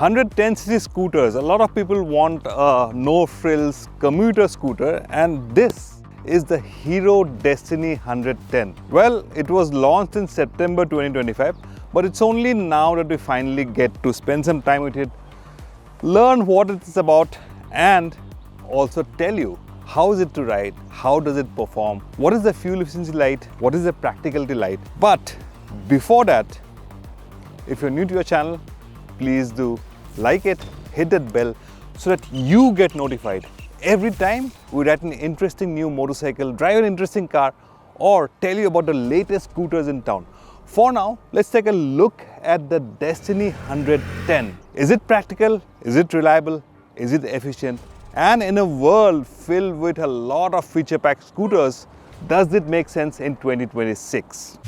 110cc scooters. A lot of people want a no-frills commuter scooter, and this is the Hero Destini 110. Well, it was launched in September 2025, but it's only now that we finally get to spend some time with it, learn what it's about, and also tell you how is it to ride, how does it perform, what is the fuel efficiency light, what is the practicality light. But before that, if you're new to your channel, please do like it, hit that bell so that you get notified every time we write an interesting new motorcycle, drive an interesting car, or tell you about the latest scooters in town. For now, let's take a look at the Destini 110. Is it practical? Is it reliable? Is it efficient? And in a world filled with a lot of feature-packed scooters, does it make sense in 2026?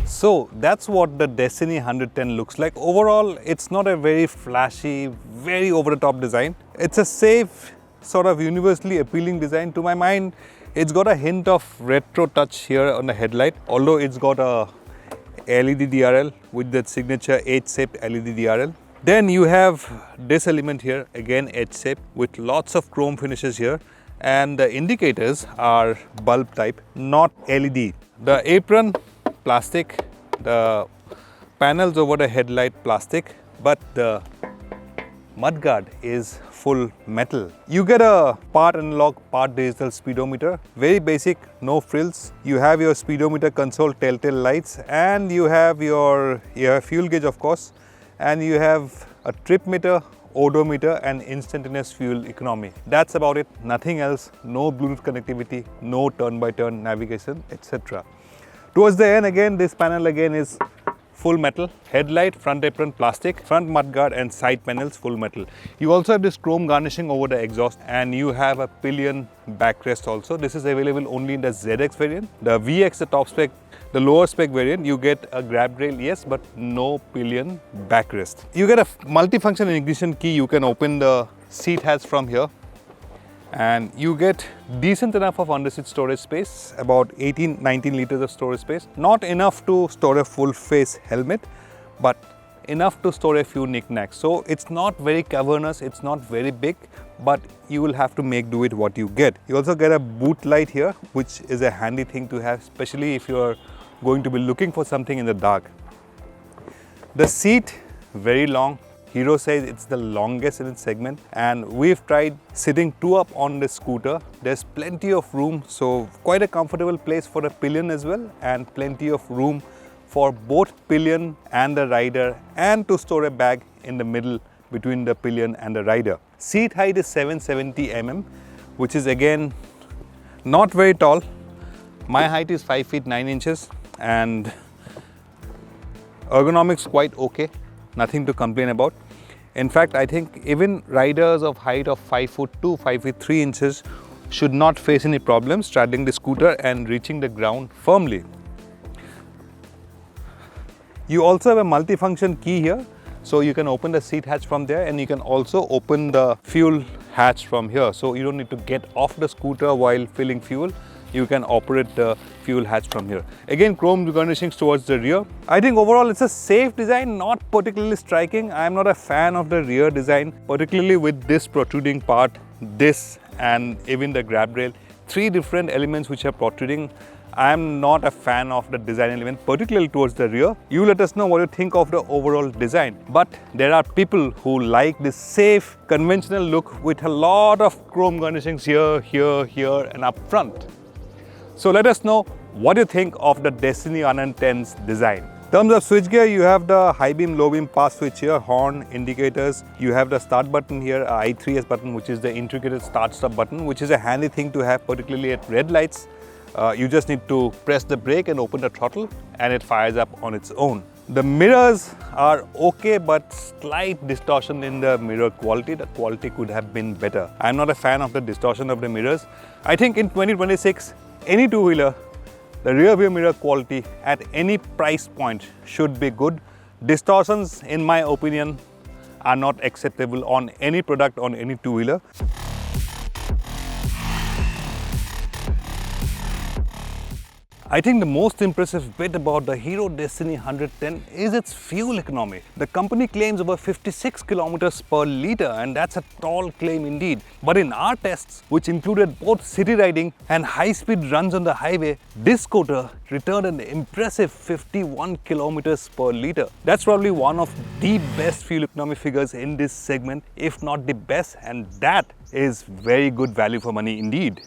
So that's what the Destini 110 looks like. Overall, it's not a very flashy, very over-the-top design. It's a safe, sort of universally appealing design. To my mind, it's got a hint of retro touch here on the headlight, although it's got a LED DRL with that signature H-shaped LED DRL. Then you have this element here, again H-shaped with lots of chrome finishes here, and the indicators are bulb type, not LED. The apron, plastic, the panels over the headlight, plastic, but the mudguard is full metal. You get a part analog, part digital speedometer, very basic, no frills. You have your speedometer console, telltale lights, and you have your fuel gauge, of course, and you have a trip meter, odometer, and instantaneous fuel economy. That's about it, nothing else, no Bluetooth connectivity, no turn-by-turn navigation, etc. Towards the end, again, this panel again is full metal, headlight, front apron, plastic, front mudguard, and side panels, full metal. You also have this chrome garnishing over the exhaust, and you have a pillion backrest also. This is available only in the ZX variant. The VX, the top spec, the lower spec variant, you get a grab rail, yes, but no pillion backrest. You get a multifunction ignition key. You can open the seat hatch from here, and you get decent enough of underseat storage space, about 18-19 liters of storage space. Not enough to store a full face helmet, but enough to store a few knickknacks. So it's not very cavernous, it's not very big, but you will have to make do with what you get. You also get a boot light here, which is a handy thing to have, especially if you're going to be looking for something in the dark. The seat, very long. Hero says it's the longest in its segment, and we've tried sitting two up on the scooter. There's plenty of room, so quite a comfortable place for the pillion as well, and plenty of room for both pillion and the rider, and to store a bag in the middle between the pillion and the rider. Seat height is 770 mm, which is again not very tall. My height is 5 feet 9 inches, and ergonomics quite okay. Nothing to complain about. In fact, I think even riders of height of 5'2", 5 feet 3 inches should not face any problems straddling the scooter and reaching the ground firmly. You also have a multifunction key here, so you can open the seat hatch from there, and you can also open the fuel hatch from here. So you don't need to get off the scooter while filling fuel. You can operate the fuel hatch from here. Again, chrome garnishings towards the rear. I think overall it's a safe design, not particularly striking. I am not a fan of the rear design, particularly with this protruding part, this, and even the grab rail. Three different elements which are protruding. I am not a fan of the design element, particularly towards the rear. You let us know what you think of the overall design. But there are people who like this safe, conventional look with a lot of chrome garnishings here, here, here, and up front. So let us know what you think of the Destini 110's design. In terms of switchgear, you have the high beam, low beam pass switch here, horn, indicators. You have the start button here, I3S button, which is the integrated start-stop button, which is a handy thing to have, particularly at red lights. You just need to press the brake and open the throttle, and it fires up on its own. The mirrors are okay, but slight distortion in the mirror quality. The quality could have been better. I'm not a fan of the distortion of the mirrors. I think in 2026, any two-wheeler, the rear view mirror quality at any price point should be good. Distortions, in my opinion, are not acceptable on any product, on any two-wheeler. I think the most impressive bit about the Hero Destini 110 is its fuel economy. The company claims over 56 kilometers per litre, and that's a tall claim indeed. But in our tests, which included both city riding and high-speed runs on the highway, this scooter returned an impressive 51 kilometers per litre. That's probably one of the best fuel economy figures in this segment, if not the best, and that is very good value for money indeed.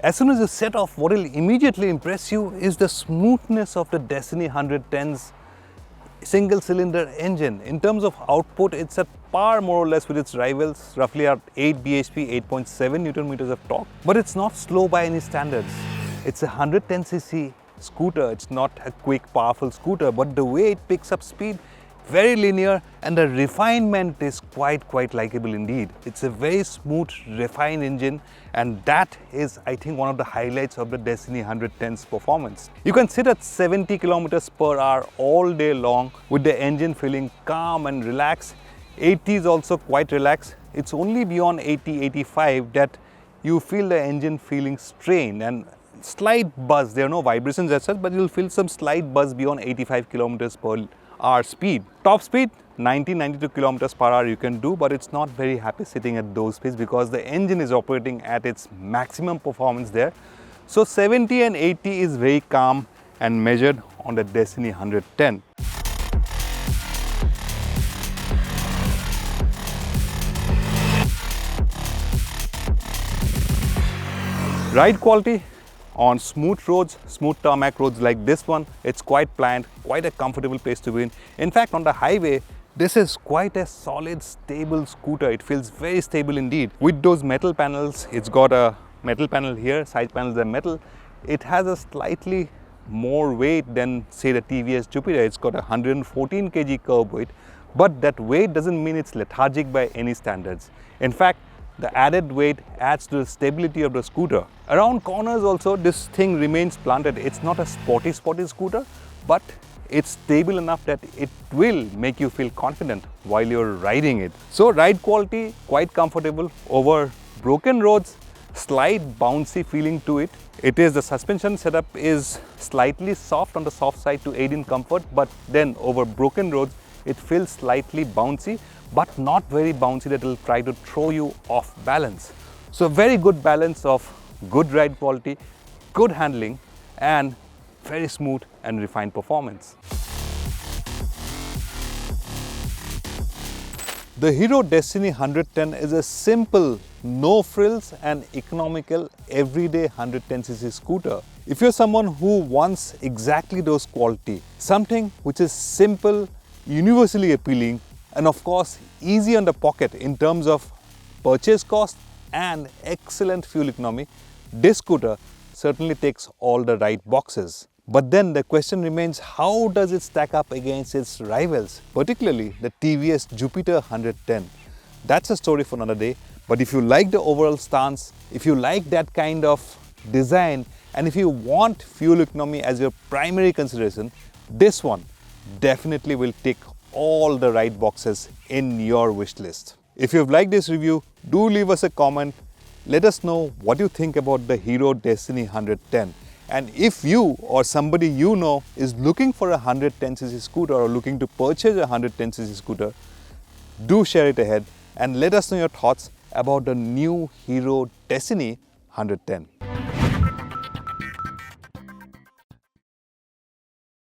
As soon as you set off, what will immediately impress you is the smoothness of the Destini 110's single-cylinder engine. In terms of output, it's at par more or less with its rivals, roughly at 8 bhp, 8.7 Newton meters of torque. But it's not slow by any standards. It's a 110cc scooter. It's not a quick, powerful scooter, but the way it picks up speed, very linear, and the refinement is quite likable indeed. It's a very smooth, refined engine, and that is, I think, one of the highlights of the Destini 110's performance. You can sit at 70 kilometers per hour all day long with the engine feeling calm and relaxed. 80 is also quite relaxed. It's only beyond 80, 85 that you feel the engine feeling strained and slight buzz. There are no vibrations as such, but you'll feel some slight buzz beyond 85 kilometers per hour speed. Top speed 90-92 kilometers per hour you can do, but it's not very happy sitting at those speeds because the engine is operating at its maximum performance there. So 70 and 80 is very calm and measured on the Destini 110. Ride quality on smooth roads, smooth tarmac roads like this one, it's quite pliant, quite a comfortable place to be in. In fact, on the highway, this is quite a solid, stable scooter. It feels very stable indeed. With those metal panels, it's got a metal panel here, side panels are metal. It has a slightly more weight than, say, the TVS Jupiter. It's got a 114 kg curb weight, but that weight doesn't mean it's lethargic by any standards. In fact, the added weight adds to the stability of the scooter. Around corners also, this thing remains planted. It's not a sporty scooter, but it's stable enough that it will make you feel confident while you're riding it. So ride quality, quite comfortable. Over broken roads, slight bouncy feeling to it. The suspension setup is slightly soft on the soft side to aid in comfort, but then over broken roads, it feels slightly bouncy, but not very bouncy that will try to throw you off balance. So very good balance of good ride quality, good handling, and very smooth and refined performance. The Hero Destini 110 is a simple, no frills and economical everyday 110cc scooter. If you're someone who wants exactly those quality, something which is simple, universally appealing, and of course easy on the pocket in terms of purchase cost and excellent fuel economy, this scooter certainly ticks all the right boxes. But then the question remains, how does it stack up against its rivals, particularly the TVS Jupiter 110? That's a story for another day, but if you like the overall stance, if you like that kind of design, and if you want fuel economy as your primary consideration, this one definitely will tick all the right boxes in your wish list. If you've liked this review, do leave us a comment. Let us know what you think about the Hero Destini 110. And if you or somebody you know is looking for a 110cc scooter or looking to purchase a 110cc scooter, do share it ahead and let us know your thoughts about the new Hero Destini 110.